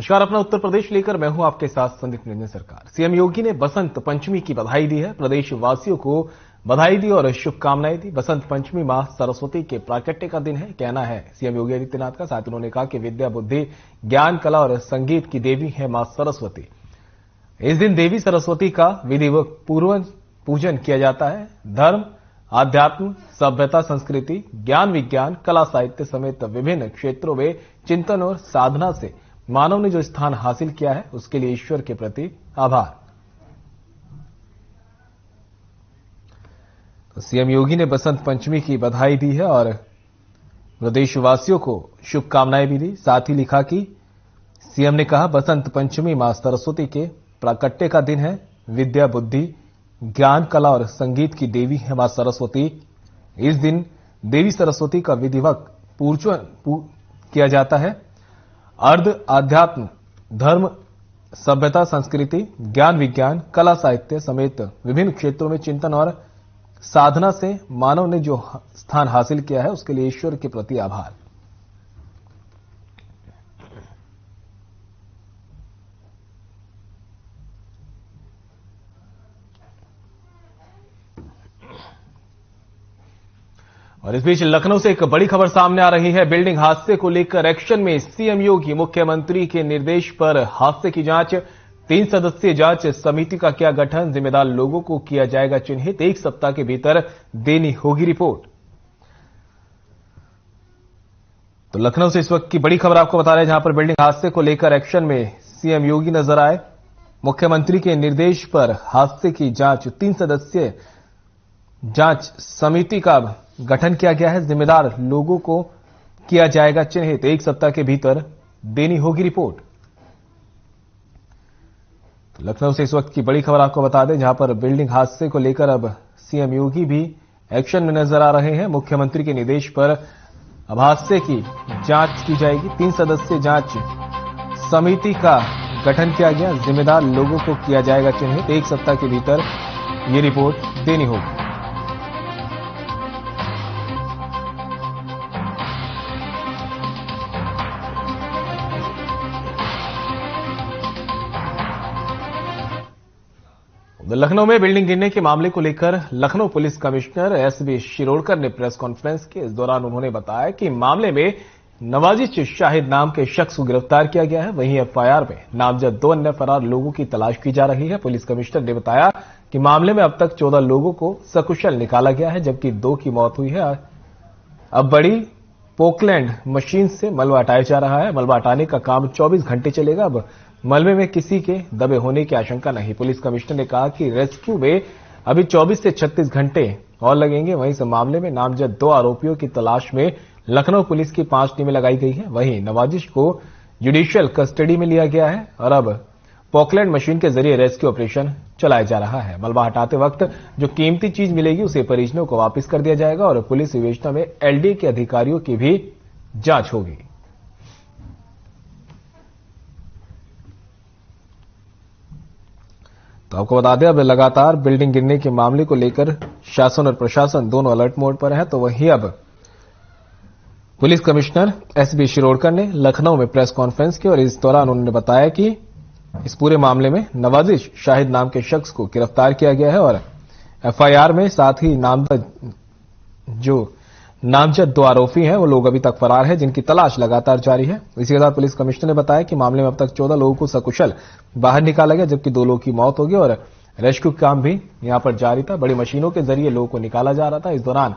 नमस्कार, अपना उत्तर प्रदेश लेकर मैं हूं आपके साथ संदीप निरंजन सरकार। सीएम योगी ने बसंत पंचमी की बधाई दी है। प्रदेश वासियों को बधाई दी और शुभकामनाएं दी। बसंत पंचमी मां सरस्वती के प्राकट्य का दिन है, कहना है सीएम योगी आदित्यनाथ का। साथ उन्होंने कहा कि विद्या, बुद्धि, ज्ञान, कला और संगीत की देवी है मां सरस्वती। इस दिन देवी सरस्वती का विधिवत पूजन किया जाता है। धर्म, आध्यात्म, सभ्यता, संस्कृति, ज्ञान, विज्ञान, कला, साहित्य समेत विभिन्न क्षेत्रों में चिंतन और साधना से मानव ने जो स्थान हासिल किया है, उसके लिए ईश्वर के प्रति आभार। तो सीएम योगी ने बसंत पंचमी की बधाई दी है और प्रदेशवासियों को शुभकामनाएं भी दी। साथ ही लिखा कि सीएम ने कहा, बसंत पंचमी मां सरस्वती के प्राकट्य का दिन है। विद्या, बुद्धि, ज्ञान, कला और संगीत की देवी है मां सरस्वती। इस दिन देवी सरस्वती का विधिवत पूजन किया जाता है। अर्ध, आध्यात्म, धर्म, सभ्यता, संस्कृति, ज्ञान, विज्ञान, कला, साहित्य समेत विभिन्न क्षेत्रों में चिंतन और साधना से मानव ने जो स्थान हासिल किया है, उसके लिए ईश्वर के प्रति आभार। और इस बीच लखनऊ से एक बड़ी खबर सामने आ रही है। बिल्डिंग हादसे को लेकर एक्शन में सीएम योगी। मुख्यमंत्री के निर्देश पर हादसे की जांच। 3 सदस्यीय जांच समिति का किया गठन। जिम्मेदार लोगों को किया जाएगा चिन्हित। 1 सप्ताह के भीतर देनी होगी रिपोर्ट। तो लखनऊ से इस वक्त की बड़ी खबर आपको बता रहे हैं, जहां पर बिल्डिंग हादसे को लेकर एक्शन में सीएम योगी नजर आए। मुख्यमंत्री के निर्देश पर हादसे की जांच 3 सदस्यीय जांच समिति का गठन किया गया है। जिम्मेदार लोगों को किया जाएगा चिन्हित। 1 सप्ताह के भीतर देनी होगी रिपोर्ट। तो लखनऊ से इस वक्त की बड़ी खबर आपको बता दें, जहां पर बिल्डिंग हादसे को लेकर अब सीएम योगी भी एक्शन में नजर आ रहे हैं। मुख्यमंत्री के निर्देश पर अब हादसे की जांच की जाएगी। 3 सदस्यीय जांच समिति का गठन किया गया। जिम्मेदार लोगों को किया जाएगा चिन्हित। 1 सप्ताह के भीतर ये रिपोर्ट देनी होगी। लखनऊ में बिल्डिंग गिरने के मामले को लेकर Lucknow police commissioner SB Shirodkar ने प्रेस कॉन्फ्रेंस की। इस दौरान उन्होंने बताया कि मामले में नवाजिश शाहिद नाम के शख्स को गिरफ्तार किया गया है। वहीं एफआईआर में नामजद 2 अन्य फरार लोगों की तलाश की जा रही है। पुलिस कमिश्नर ने बताया कि मामले में अब तक 14 लोगों को सकुशल निकाला गया है, जबकि 2 की मौत हुई है। अब बड़ी पोकलैंड मशीन से मलबा हटाया जा रहा है। मलबा हटाने का काम 24 घंटे चलेगा। अब मलबे में किसी के दबे होने की आशंका नहीं। पुलिस कमिश्नर ने कहा कि रेस्क्यू में अभी 24 से 36 घंटे और लगेंगे। वहीं इस मामले में नामजद 2 आरोपियों की तलाश में लखनऊ पुलिस की 5 टीमें लगाई गई हैं। वहीं नवाजिश को जुडिशियल कस्टडी में लिया गया है और अब पॉकलैंड मशीन के जरिए रेस्क्यू ऑपरेशन चलाया जा रहा है। मलबा हटाते वक्त जो कीमती चीज मिलेगी, उसे परिजनों को वापस कर दिया जाएगा और पुलिस विवेचना में एलडीए के अधिकारियों की भी जांच होगी। तो आपको बता दें, अब लगातार बिल्डिंग गिरने के मामले को लेकर शासन और प्रशासन दोनों अलर्ट मोड पर है। तो वहीं अब पुलिस कमिश्नर एसबी शिरोडकर ने लखनऊ में प्रेस कॉन्फ्रेंस की और इस दौरान उन्होंने बताया कि इस पूरे मामले में नवाजिश शाहिद नाम के शख्स को गिरफ्तार किया गया है और एफआईआर में साथ ही नामजद 2 आरोपी हैं, वो लोग अभी तक फरार हैं, जिनकी तलाश लगातार जारी है। इसी के साथ पुलिस कमिश्नर ने बताया कि मामले में अब तक 14 लोगों को सकुशल बाहर निकाला गया, जबकि 2 लोगों की मौत होगी और रेस्क्यू काम भी यहां पर जारी था। बड़ी मशीनों के जरिए लोगों को निकाला जा रहा था। इस दौरान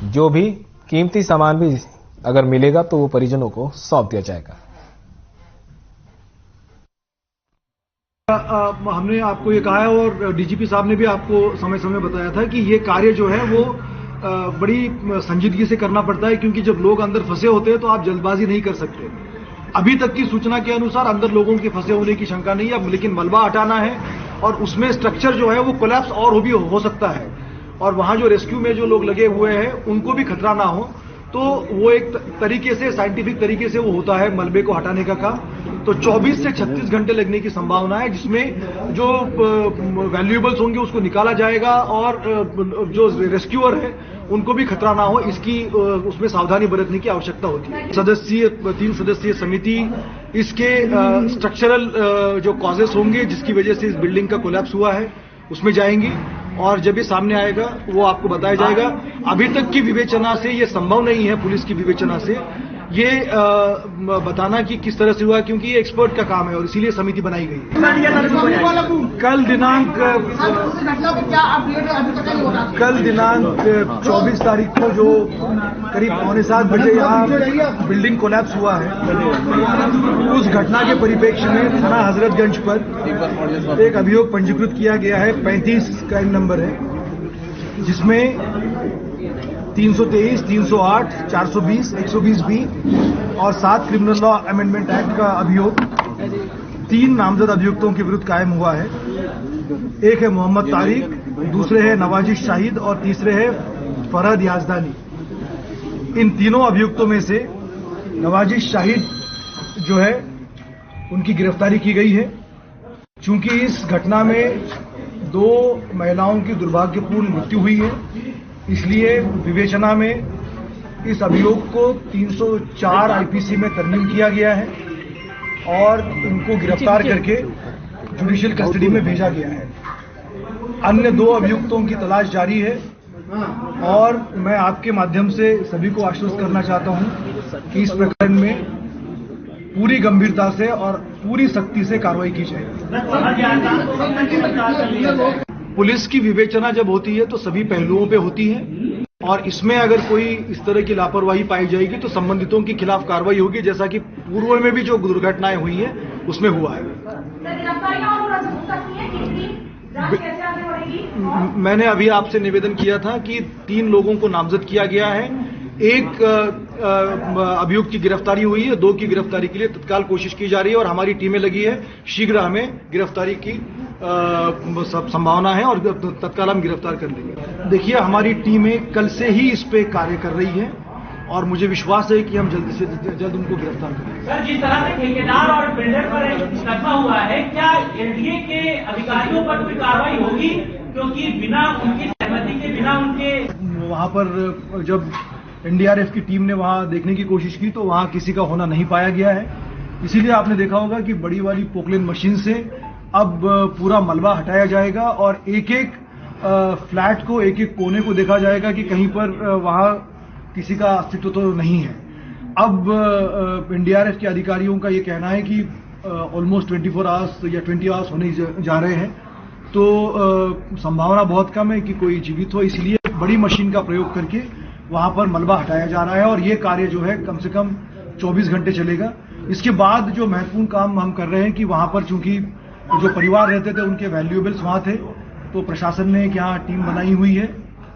जो भी कीमती सामान भी अगर मिलेगा तो वो परिजनों को सौंप दिया जाएगा। हमने आपको ये कहा है और डीजीपी साहब ने भी आपको समय समय बताया था कि ये कार्य जो है वो बड़ी संजीदगी से करना पड़ता है, क्योंकि जब लोग अंदर फंसे होते हैं तो आप जल्दबाजी नहीं कर सकते। अभी तक की सूचना के अनुसार अंदर लोगों के फंसे होने की शंका नहीं है, अब लेकिन मलबा हटाना है और उसमें स्ट्रक्चर जो है वो कोलैप्स और भी हो सकता है और वहां जो रेस्क्यू में जो लोग लगे हुए हैं उनको भी खतरा ना हो। तो वो एक तरीके से साइंटिफिक तरीके से वो होता है मलबे को हटाने का काम। तो 24 से 36 घंटे लगने की संभावना है, जिसमें जो वैल्यूएबल्स होंगे उसको निकाला जाएगा और जो रेस्क्यूअर है उनको भी खतरा ना हो, इसकी उसमें सावधानी बरतने की आवश्यकता होती है। 3 सदस्यीय समिति इसके स्ट्रक्चरल जो कॉजेस होंगे जिसकी वजह से इस बिल्डिंग का कोलैप्स हुआ है उसमें जाएंगे और जब ये सामने आएगा वो आपको बताया जाएगा। अभी तक की विवेचना से ये संभव नहीं है, पुलिस की विवेचना से ये बताना कि किस तरह से हुआ, क्योंकि ये एक्सपर्ट का काम है और इसीलिए समिति बनाई गई है। कल दिनांक 24 तारीख को जो करीब 6:45 बजे यहाँ बिल्डिंग कोलैप्स हुआ है, उस घटना के परिप्रेक्ष्य में थाना हजरतगंज पर एक अभियोग पंजीकृत किया गया है। 35 क्राइम नंबर है, जिसमें 323, 308, 420, 120B और 7 क्रिमिनल लॉ अमेंडमेंट एक्ट का अभियोग 3 नामजद अभियुक्तों के विरुद्ध कायम हुआ है। एक है मोहम्मद तारिक, दूसरे है नवाजिश शाहिद और तीसरे है फरहद याजदानी। इन तीनों अभियुक्तों में से नवाजिश शाहिद जो है उनकी गिरफ्तारी की गई है। चूंकि इस घटना में 2 महिलाओं की दुर्भाग्यपूर्ण मृत्यु हुई है, इसलिए विवेचना में इस अभियोग को 304 आईपीसी में तरमीम किया गया है और उनको गिरफ्तार करके जुडिशियल कस्टडी में भेजा गया है। अन्य 2 अभियुक्तों की तलाश जारी है और मैं आपके माध्यम से सभी को आश्वस्त करना चाहता हूं कि इस प्रकरण में पूरी गंभीरता से और पूरी सख्ती से कार्रवाई की जाएगी। पुलिस की विवेचना जब होती है तो सभी पहलुओं पे होती है और इसमें अगर कोई इस तरह की लापरवाही पाई जाएगी तो संबंधितों के खिलाफ कार्रवाई होगी, जैसा कि पूर्व में भी जो दुर्घटनाएं हुई है उसमें हुआ है। मैंने अभी आपसे निवेदन किया था कि 3 लोगों को नामजद किया गया है, एक अभियुक्त की गिरफ्तारी हुई है, 2 की गिरफ्तारी के लिए तत्काल कोशिश की जा रही है और हमारी टीमें लगी है। शीघ्र हमें गिरफ्तारी की संभावना है और तत्काल हम गिरफ्तार कर लेंगे। देखिए, हमारी टीमें कल से ही इस पे कार्य कर रही है और मुझे विश्वास है कि हम जल्द से जल्द उनको गिरफ्तार करेंगे। सर, जिस तरह से ठेकेदार और बिल्डर पर मुकदमा हुआ है, क्या एलडीए के अधिकारियों पर कोई कार्रवाई होगी? क्योंकि बिना उनकी सहमति के, बिना उनके वहां पर जब एनडीआरएफ की टीम ने वहां देखने की कोशिश की तो वहां किसी का होना नहीं पाया गया है। इसीलिए आपने देखा होगा कि बड़ी वाली पोकलेन मशीन से अब पूरा मलबा हटाया जाएगा और एक-एक फ्लैट को, एक-एक कोने को देखा जाएगा कि कहीं पर वहां किसी का अस्तित्व तो नहीं है। अब एनडीआरएफ के अधिकारियों का ये कहना है कि ऑलमोस्ट 24 आवर्स या 20 आवर्स होने जा रहे हैं, तो संभावना बहुत कम है कि कोई जीवित हो। इसलिए बड़ी मशीन का प्रयोग करके वहां पर मलबा हटाया जा रहा है और ये कार्य जो है कम से कम 24 घंटे चलेगा। इसके बाद जो महत्वपूर्ण काम हम कर रहे हैं कि वहां पर चूंकि जो परिवार रहते थे उनके वैल्यूएबल्स वहां थे, तो प्रशासन ने यहाँ टीम बनाई हुई है,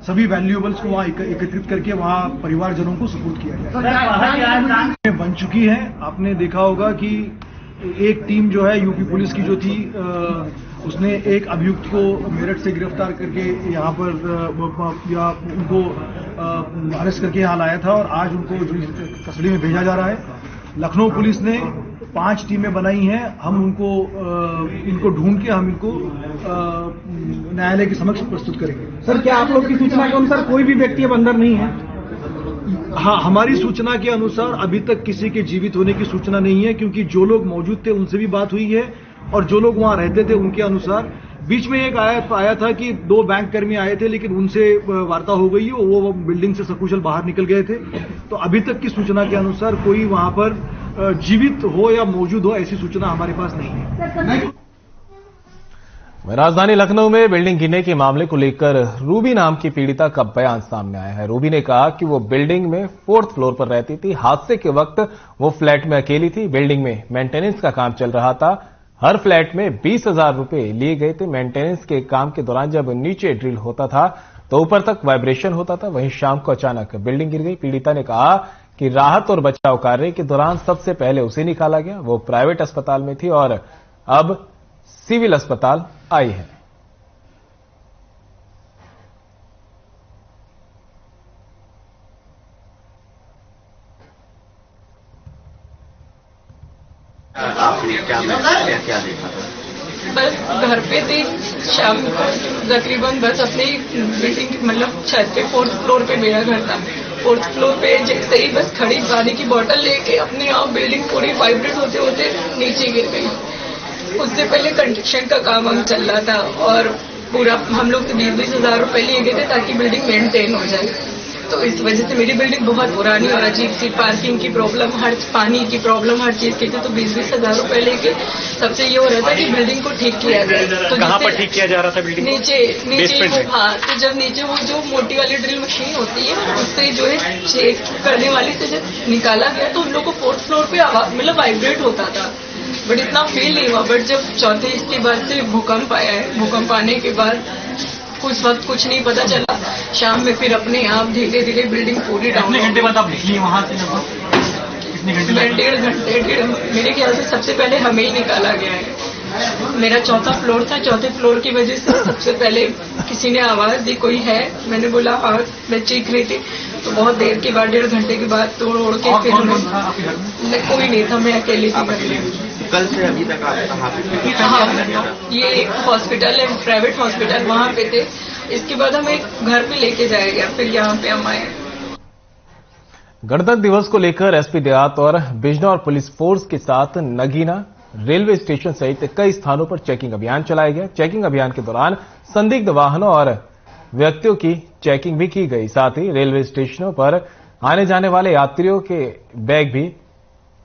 सभी वैल्यूएबल्स को वहां एकत्रित करके वहां परिवारजनों को सुपुर्द किया जाए। बन चुकी है। आपने देखा होगा कि एक टीम जो है यूपी पुलिस की जो थी, उसने एक अभियुक्त को मेरठ से गिरफ्तार करके यहाँ पर उनको अरेस्ट करके यहाँ लाया था और आज उनको कस्टडी में भेजा जा रहा है। लखनऊ पुलिस ने 5 टीमें बनाई हैं। हम इनको ढूंढ के हम इनको न्यायालय के समक्ष प्रस्तुत करेंगे। सर, क्या आप लोग की सूचना के अनुसार कोई भी व्यक्ति अब अंदर नहीं है? हाँ, हमारी सूचना के अनुसार अभी तक किसी के जीवित होने की सूचना नहीं है, क्योंकि जो लोग मौजूद थे उनसे भी बात हुई है और जो लोग वहां रहते थे उनके अनुसार बीच में एक आया था कि 2 बैंक कर्मी आए थे, लेकिन उनसे वार्ता हो गई, वो बिल्डिंग से सकुशल बाहर निकल गए थे। तो अभी तक की सूचना के अनुसार कोई वहां पर जीवित हो या मौजूद हो ऐसी सूचना हमारे पास नहीं है। राजधानी लखनऊ में बिल्डिंग गिरने के मामले को लेकर रूबी नाम की पीड़िता का बयान सामने आया है। रूबी ने कहा कि वो बिल्डिंग में 4th फ्लोर पर रहती थी। हादसे के वक्त वो फ्लैट में अकेली थी। बिल्डिंग में मेंटेनेंस का काम चल रहा था। हर फ्लैट में 20,000 रुपए लिए गए थे। मेंटेनेंस के काम के दौरान जब नीचे ड्रिल होता था तो ऊपर तक वाइब्रेशन होता था। वहीं शाम को अचानक बिल्डिंग गिर गई। पीड़िता ने कहा कि राहत और बचाव कार्य के दौरान सबसे पहले उसे निकाला गया। वो प्राइवेट अस्पताल में थी और अब सिविल अस्पताल आई है। आपने क्या देखा? बस घर पे थे, शाम को तकरीबन बस अपने बिल्डिंग मतलब छत पे 4th फ्लोर पे मेरा घर था। 4th फ्लोर पे जैसे ही बस खड़ी पानी की बोतल लेके अपने आप बिल्डिंग पूरी वाइब्रेट होते होते नीचे गिर गई। उससे पहले कंस्ट्रक्शन का काम हम चल रहा था और पूरा हम लोग तो 20-20 हजार रुपए लिए गए थे ताकि बिल्डिंग मेंटेन हो जाए। तो इस वजह से मेरी बिल्डिंग बहुत पुरानी और अजीब सी, पार्किंग की प्रॉब्लम, हर पानी की प्रॉब्लम, हर चीज की थी। तो 20-20 हजार रुपए लेके सबसे ये हो रहा था कि बिल्डिंग को ठीक किया जाए। तो कहाँ पर ठीक किया जा रहा था बिल्डिंग? नीचे वो, हाँ, तो जब नीचे वो जो मोटी वाली ड्रिल मशीन होती है उससे जो है चेक करने वाली से जब निकाला गया तो हम लोग को 4th फ्लोर पे मतलब वाइब्रेट होता था, बट इतना फील नहीं हुआ। बट जब चौथे इसके बाद से भूकंप आया है, भूकंप आने के बाद कुछ वक्त कुछ नहीं पता चला, शाम में फिर अपने आप धीरे धीरे बिल्डिंग पूरी डाउन। कितने घंटे बाद आप निकली वहां से? कितने घंटे? 1.5 घंटे मेरे ख्याल से सबसे पहले हमें ही निकाला गया है। मेरा 4था फ्लोर था, 4थे फ्लोर की वजह से सबसे पहले किसी ने आवाज दी कोई है, मैंने बोला हाँ, मैं चीख रही थी। तो बहुत देर के बाद, 1.5 घंटे के बाद तोड़ ओड़ के फिर कोई नहीं था, मैं अकेली थी। कल से अभी तक आप कहाँ पे? हाँ, ये एक हॉस्पिटल है, प्राइवेट हॉस्पिटल, वहाँ पे थे। इसके बाद हम एक घर पे लेके जाया गया, फिर यहाँ पे हम आए। गणतंत्र दिवस को लेकर एसपी देहात और बिजनौर पुलिस फोर्स के साथ नगीना रेलवे स्टेशन सहित कई स्थानों पर चेकिंग अभियान चलाया गया। चेकिंग अभियान के दौरान संदिग्ध वाहनों और व्यक्तियों की चेकिंग भी की गई। साथ ही रेलवे स्टेशनों पर आने जाने वाले यात्रियों के बैग भी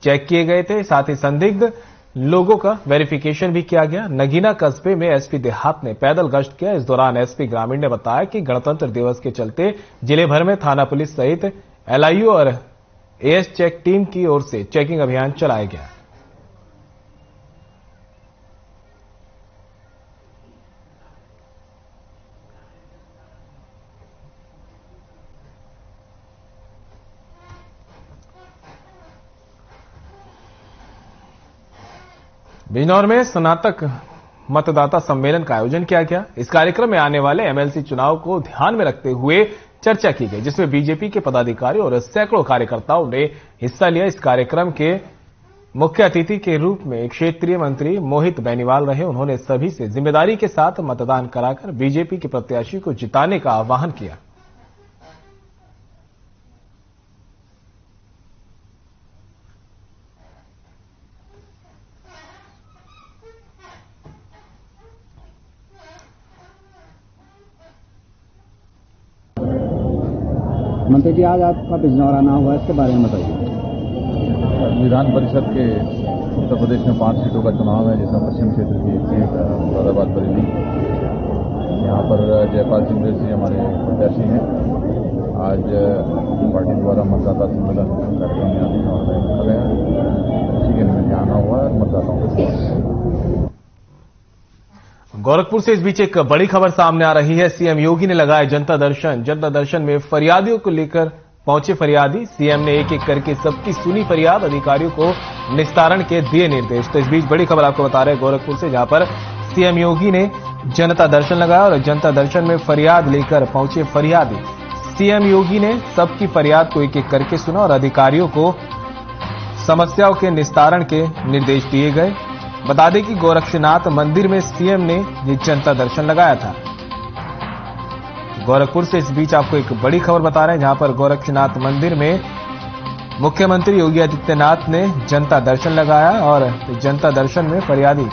चेक किए गए थे। साथ ही संदिग्ध लोगों का वेरिफिकेशन भी किया गया। नगीना कस्बे में एसपी देहात ने पैदल गश्त किया। इस दौरान एसपी ग्रामीण ने बताया कि गणतंत्र दिवस के चलते जिले भर में थाना पुलिस सहित एलआईयू और एएस चेक टीम की ओर से चेकिंग अभियान चलाया गया। बिजनौर में स्नातक मतदाता सम्मेलन का आयोजन किया गया। इस कार्यक्रम में आने वाले एमएलसी चुनाव को ध्यान में रखते हुए चर्चा की गई, जिसमें बीजेपी के पदाधिकारी और सैकड़ों कार्यकर्ताओं ने हिस्सा लिया। इस कार्यक्रम के मुख्य अतिथि के रूप में क्षेत्रीय मंत्री मोहित बेनीवाल रहे। उन्होंने सभी से जिम्मेदारी के साथ मतदान कराकर बीजेपी के प्रत्याशी को जिताने का आह्वान किया। मंत्री जी, आज आपका बिजनौर आना हुआ, इसके बारे में बताइए। विधान परिषद के उत्तर प्रदेश में 5 सीटों का चुनाव है, जिसमें पश्चिम क्षेत्र की एक सीट मुरादाबाद बरेली। यहाँ पर जयपाल सिंह जी हमारे प्रत्याशी हैं। आज पार्टी द्वारा मतदाता सम्मेलन कार्यक्रम में आदि और रखा गया, उसी के निमित्त आना हुआ है मतदाताओं को। गोरखपुर से इस बीच एक बड़ी खबर सामने आ रही है। सीएम योगी ने लगाया जनता दर्शन। जनता दर्शन में फरियादियों को लेकर पहुंचे फरियादी। सीएम ने एक एक करके सबकी सुनी फरियाद, अधिकारियों को निस्तारण के दिए निर्देश। तो इस बीच बड़ी खबर आपको बता रहे हैं गोरखपुर से, जहां पर सीएम योगी ने जनता दर्शन लगाया और जनता दर्शन में फरियाद लेकर पहुंचे फरियादी। सीएम योगी ने सबकी फरियाद को एक एक करके सुना और अधिकारियों को समस्याओं के निस्तारण के निर्देश दिए गए। बता दें कि गोरक्षनाथ मंदिर में सीएम ने ये जनता दर्शन लगाया था। गोरखपुर से इस बीच आपको एक बड़ी खबर बता रहे हैं, जहां पर गोरक्षनाथ मंदिर में मुख्यमंत्री योगी आदित्यनाथ ने जनता दर्शन लगाया और जनता दर्शन में फरियादी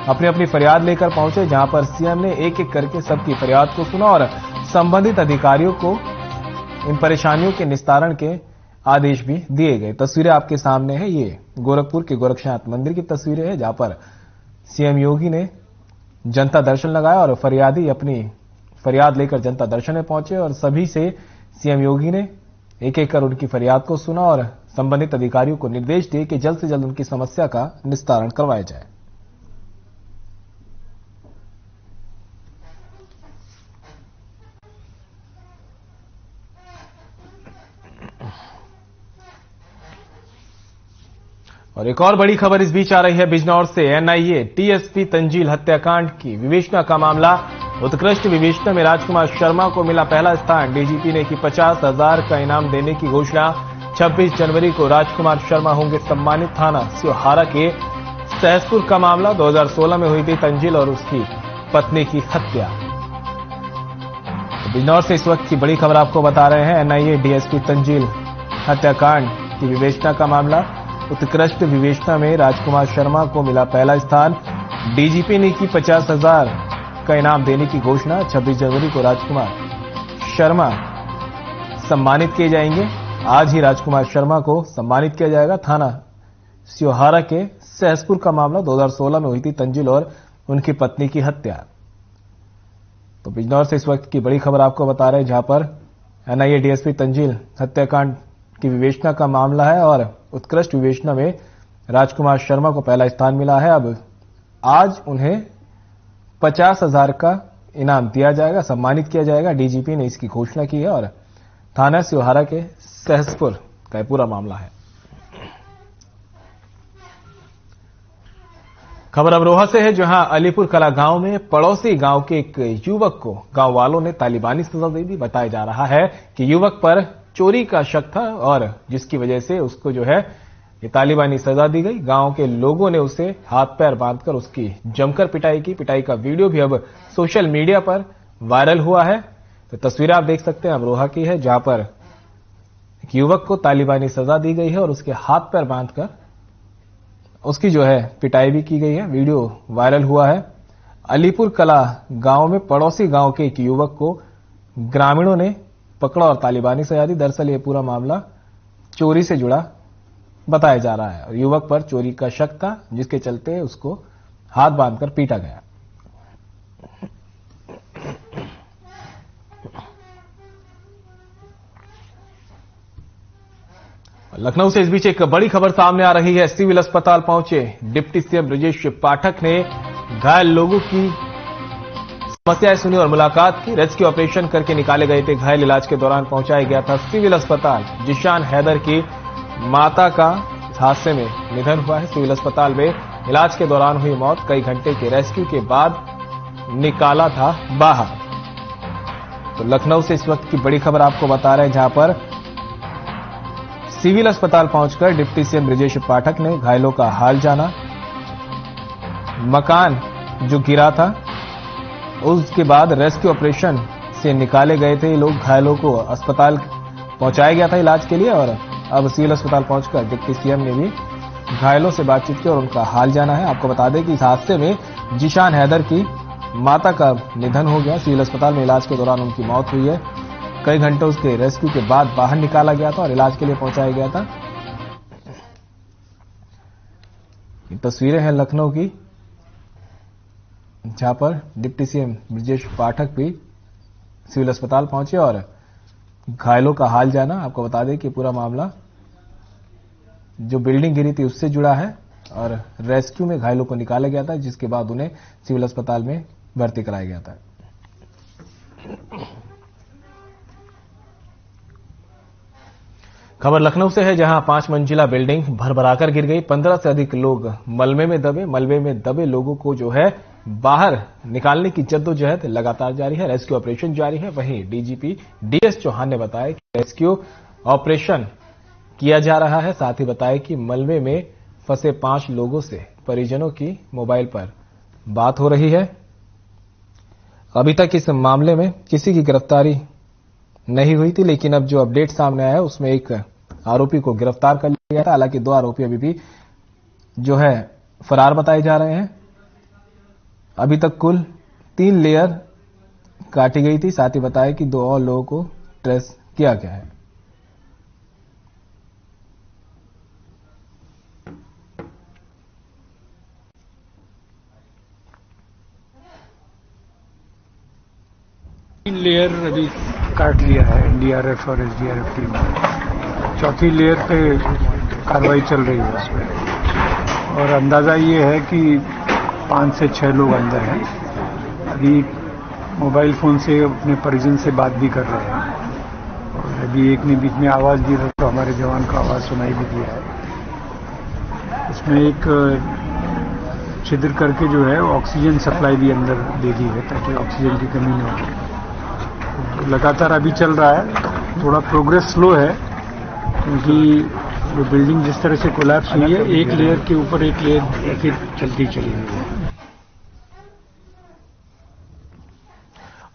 अपनी अपनी फरियाद लेकर पहुंचे, जहां पर सीएम ने एक एक करके सबकी फरियाद को सुना और संबंधित अधिकारियों को इन परेशानियों के निस्तारण के आदेश भी दिए गए। तस्वीरें आपके सामने है, ये गोरखपुर के गोरक्षनाथ मंदिर की तस्वीरें हैं, जहां पर सीएम योगी ने जनता दर्शन लगाया और फरियादी अपनी फरियाद लेकर जनता दर्शन में पहुंचे और सभी से सीएम योगी ने एक एक कर उनकी फरियाद को सुना और संबंधित अधिकारियों को निर्देश दिए कि जल्द से जल्द उनकी समस्या का निस्तारण करवाया जाए। और एक और बड़ी खबर इस बीच आ रही है बिजनौर से। एनआईए टीएसपी तंजील हत्याकांड की विवेचना का मामला। उत्कृष्ट विवेचना में राजकुमार शर्मा को मिला पहला स्थान। डीजीपी ने की 50,000 का इनाम देने की घोषणा। 26 जनवरी को राजकुमार शर्मा होंगे सम्मानित। थाना सियोहारा के सहसपुर का मामला। 2016 में हुई थी तंजील और उसकी पत्नी की हत्या। बिजनौर से इस वक्त की बड़ी खबर आपको बता रहे हैं। एनआईए डीएसपी तंजील हत्याकांड की विवेचना का मामला। उत्कृष्ट विवेचना में राजकुमार शर्मा को मिला पहला स्थान। डीजीपी ने की 50,000 का इनाम देने की घोषणा। 26 जनवरी को राजकुमार शर्मा सम्मानित किए जाएंगे। आज ही राजकुमार शर्मा को सम्मानित किया जाएगा। थाना स्योहारा के सहसपुर का मामला 2016 में हुई थी तंजील और उनकी पत्नी की हत्या। तो बिजनौर से इस वक्त की बड़ी खबर आपको बता रहे हैं, जहां पर एनआईए डीएसपी तंजील हत्याकांड की विवेचना का मामला है और उत्कृष्ट विवेचना में राजकुमार शर्मा को पहला स्थान मिला है। अब आज उन्हें 50,000 का इनाम दिया जाएगा, सम्मानित किया जाएगा। डीजीपी ने इसकी घोषणा की है और थाना स्योहारा के सहसपुर का पूरा मामला है। खबर अमरोहा से है, जहां अलीपुर कला गांव में पड़ोसी गांव के एक युवक को गांव वालों ने तालिबानी सजा दे दी। बताया जा रहा है कि युवक पर चोरी का शक था और जिसकी वजह से उसको ये तालिबानी सजा दी गई। गांव के लोगों ने उसे हाथ पैर बांधकर उसकी जमकर पिटाई की। पिटाई का वीडियो भी अब सोशल मीडिया पर वायरल हुआ है। तो तस्वीरें आप देख सकते हैं अमरोहा की है, जहां पर एक युवक को तालिबानी सजा दी गई है और उसके हाथ पैर बांधकर उसकी पिटाई भी की गई है। वीडियो वायरल हुआ है। अलीपुर कला गांव में पड़ोसी गांव के एक युवक को ग्रामीणों ने पकड़ा और तालिबानी सजा दी। दरअसल ये पूरा मामला चोरी से जुड़ा बताया जा रहा है और युवक पर चोरी का शक था, जिसके चलते उसको हाथ बांधकर पीटा गया। लखनऊ से इस बीच एक बड़ी खबर सामने आ रही है। सिविल अस्पताल पहुंचे डिप्टी सीएम ब्रजेश पाठक ने घायल लोगों की समस्याएं सुनी और मुलाकात की। रेस्क्यू ऑपरेशन करके निकाले गए थे घायल। इलाज के दौरान पहुंचाया गया था सिविल अस्पताल। जिशान हैदर की माता का इस हादसे में निधन हुआ है। सिविल अस्पताल में इलाज के दौरान हुई मौत। कई घंटे के रेस्क्यू के बाद निकाला था बाहर। तो लखनऊ से इस वक्त की बड़ी खबर आपको बता रहे हैं, जहां पर सिविल अस्पताल पहुंचकर डिप्टी सीएम ब्रजेश पाठक ने घायलों का हाल जाना। मकान जो गिरा था उसके बाद रेस्क्यू ऑपरेशन से निकाले गए थे लोग। घायलों को अस्पताल पहुंचाया गया था इलाज के लिए और अब सिविल अस्पताल पहुंचकर डिप्टी सीएम ने भी घायलों से बातचीत की और उनका हाल जाना है। आपको बता दें कि इस हादसे में जिशान हैदर की माता का निधन हो गया। सिविल अस्पताल में इलाज के दौरान उनकी मौत हुई है। कई घंटे उसके रेस्क्यू के बाद बाहर निकाला गया था और इलाज के लिए पहुंचाया गया था। ये तस्वीरें हैं लखनऊ की, जहां पर डिप्टी सीएम ब्रजेश पाठक भी सिविल अस्पताल पहुंचे और घायलों का हाल जाना। आपको बता दें कि पूरा मामला जो बिल्डिंग गिरी थी उससे जुड़ा है और रेस्क्यू में घायलों को निकाला गया था, जिसके बाद उन्हें सिविल अस्पताल में भर्ती कराया गया था। खबर लखनऊ से है, जहां 5 मंजिला बिल्डिंग भरभराकर गिर गई। 15 से अधिक लोग मलबे में दबे। मलबे में दबे लोगों को बाहर निकालने की जद्दोजहद लगातार जारी है। रेस्क्यू ऑपरेशन जारी है। वहीं डीजीपी डीएस चौहान ने बताया कि रेस्क्यू ऑपरेशन किया जा रहा है। साथ ही बताया कि मलबे में फंसे 5 लोगों से परिजनों की मोबाइल पर बात हो रही है। अभी तक इस मामले में किसी की गिरफ्तारी नहीं हुई थी, लेकिन अब जो अपडेट सामने आया है उसमें एक आरोपी को गिरफ्तार कर लिया गया था। हालांकि 2 आरोपी अभी भी फरार बताए जा रहे हैं। अभी तक कुल 3 लेयर काटी गई थी। साथ ही बताया कि 2 और लोगों को ट्रेस किया गया है। लेयर अभी काट लिया है एनडीआरएफ और एसडीआरएफ टीम ने। 4थी लेयर पे कार्रवाई चल रही है उसमें और अंदाजा ये है कि 5 से 6 लोग अंदर हैं। अभी मोबाइल फोन से अपने परिजन से बात भी कर रहे हैं और अभी एक ने बीच में आवाज़ दी तो हमारे जवान को आवाज़ सुनाई भी दिया है। इसमें एक छिद्र करके ऑक्सीजन सप्लाई भी अंदर दे दी है ताकि ऑक्सीजन की कमी न हो। लगातार अभी चल रहा है। थोड़ा प्रोग्रेस स्लो है क्योंकि जो बिल्डिंग जिस तरह से कोलैप्स हुई है, एक लेयर के ऊपर एक लेयर फिर चलती चली गई है।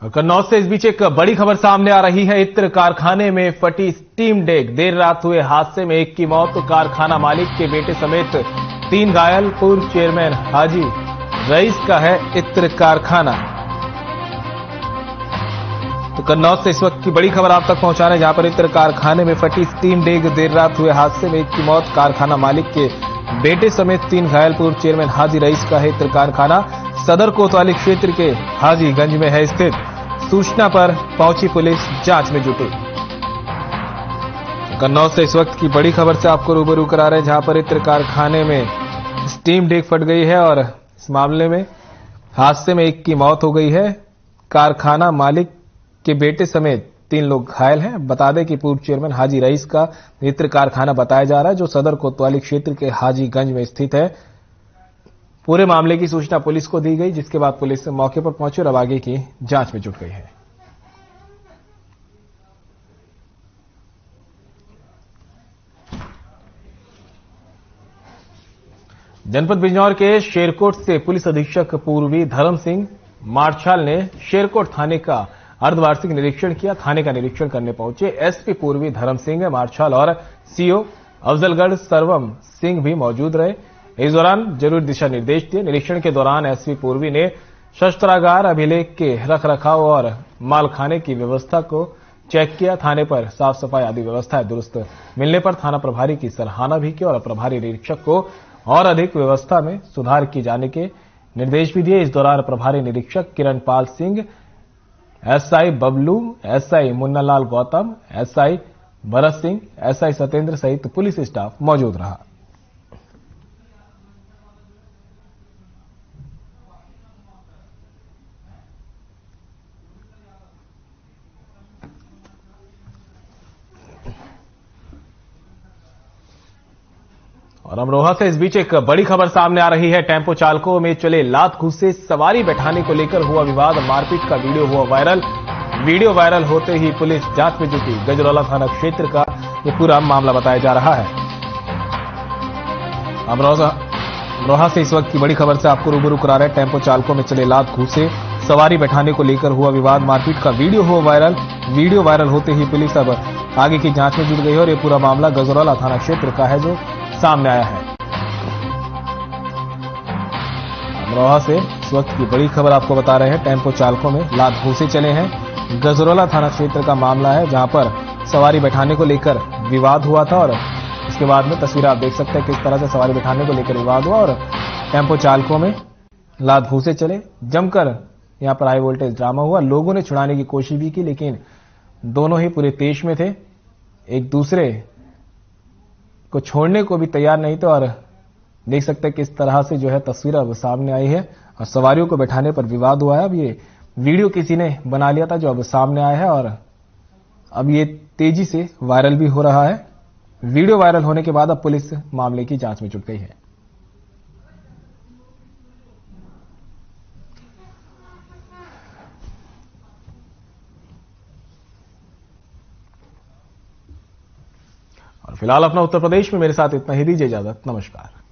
और कन्नौज से इस बीच एक बड़ी खबर सामने आ रही है। इत्र कारखाने में फटी स्टीम डेक, देर रात हुए हादसे में एक की मौत, तो कारखाना मालिक के बेटे समेत 3 घायल। पूर्व चेयरमैन हाजी रईस का है इत्र कारखाना। तो कन्नौज से इस वक्त की बड़ी खबर आप तक पहुंचा रहे हैं, जहां पर इत्र कारखाने में फटी स्टीम डेक, देर रात हुए हादसे में एक की मौत, कारखाना मालिक के बेटे समेत 3 घायल। पूर्व चेयरमैन हाजी रईस का है इत्र कारखाना। सदर कोतवाली क्षेत्र के हाजीगंज में है स्थित। सूचना पर पहुंची पुलिस जांच में जुटी। कन्नौज से इस वक्त की बड़ी खबर से आपको रूबरू करा रहे हैं, जहां पर इत्र कारखाने में स्टीम डेक फट गई है और इस मामले में हादसे में एक की मौत हो गई है। कारखाना मालिक के बेटे समेत 3 लोग घायल हैं। बता दें कि पूर्व चेयरमैन हाजी रईस का इत्र कारखाना बताया जा रहा है, जो सदर कोतवाली क्षेत्र के हाजीगंज में स्थित है। पूरे मामले की सूचना पुलिस को दी गई, जिसके बाद पुलिस मौके पर पहुंची और अब आगे की जांच में जुट गई है। जनपद बिजनौर के शेरकोट से पुलिस अधीक्षक पूर्वी धर्म सिंह मार्छाल ने शेरकोट थाने का अर्धवार्षिक निरीक्षण किया। थाने का निरीक्षण करने पहुंचे एसपी पूर्वी धर्म सिंह मार्छाल और सीओ अफजलगढ़ सर्वम सिंह भी मौजूद रहे। इस दौरान जरूरी दिशा निर्देश दिए। निरीक्षण के दौरान एसपी पूर्वी ने शस्त्रागार, अभिलेख के रखरखाव और मालखाने की व्यवस्था को चेक किया। थाने पर साफ सफाई आदि व्यवस्थाएं दुरुस्त मिलने पर थाना प्रभारी की सराहना भी की और प्रभारी निरीक्षक को और अधिक व्यवस्था में सुधार किए जाने के निर्देश भी दिए। इस दौरान प्रभारी निरीक्षक Kiranpal Singh, SI Bablu, SI Munnalal Gautam, SI Bharat Singh, SI Satyendra सहित पुलिस स्टाफ मौजूद रहा। और अमरोहा से इस बीच एक बड़ी खबर सामने आ रही है। टेम्पो चालकों में चले लात घूस से सवारी बैठाने को लेकर हुआ विवाद, मारपीट का वीडियो हुआ वायरल। वीडियो वायरल होते ही पुलिस जांच में जुटी। गजरौला थाना क्षेत्र का यह पूरा मामला बताया जा रहा है। अमरोहा से इस वक्त की बड़ी खबर से आपको रूबरू करा रहे हैं। टेम्पो चालकों में चले लात घूस से सवारी बैठाने को लेकर हुआ विवाद, मारपीट का वीडियो हुआ वायरल। वीडियो वायरल होते ही पुलिस अब आगे की जांच में जुट गई है और यह पूरा मामला गजरौला थाना क्षेत्र का है, जो सामने आया है। अमरोहा से इस वक्त की बड़ी खबर आपको बता रहे हैं। टेम्पो चालकों में लात घूसे चले हैं। गजरौला थाना क्षेत्र का मामला है, जहां पर सवारी बैठाने को लेकर विवाद हुआ था और इसके बाद में तस्वीर आप देख सकते हैं किस तरह से सवारी बैठाने को लेकर विवाद हुआ और टेम्पो चालकों में लात घूसे चले। जमकर यहां पर हाई वोल्टेज ड्रामा हुआ। लोगों ने छुड़ाने की कोशिश भी की, लेकिन दोनों ही पूरे तेज में थे, एक दूसरे को छोड़ने को भी तैयार नहीं थे। और देख सकते हैं किस तरह से जो है तस्वीर अब सामने आई है और सवारियों को बैठाने पर विवाद हुआ है। अब ये वीडियो किसी ने बना लिया था, जो अब सामने आया है और अब ये तेजी से वायरल भी हो रहा है। वीडियो वायरल होने के बाद अब पुलिस मामले की जांच में जुट गई है। और फिलहाल अपना उत्तर प्रदेश में मेरे साथ इतना ही, दीजिए इजाजत, नमस्कार।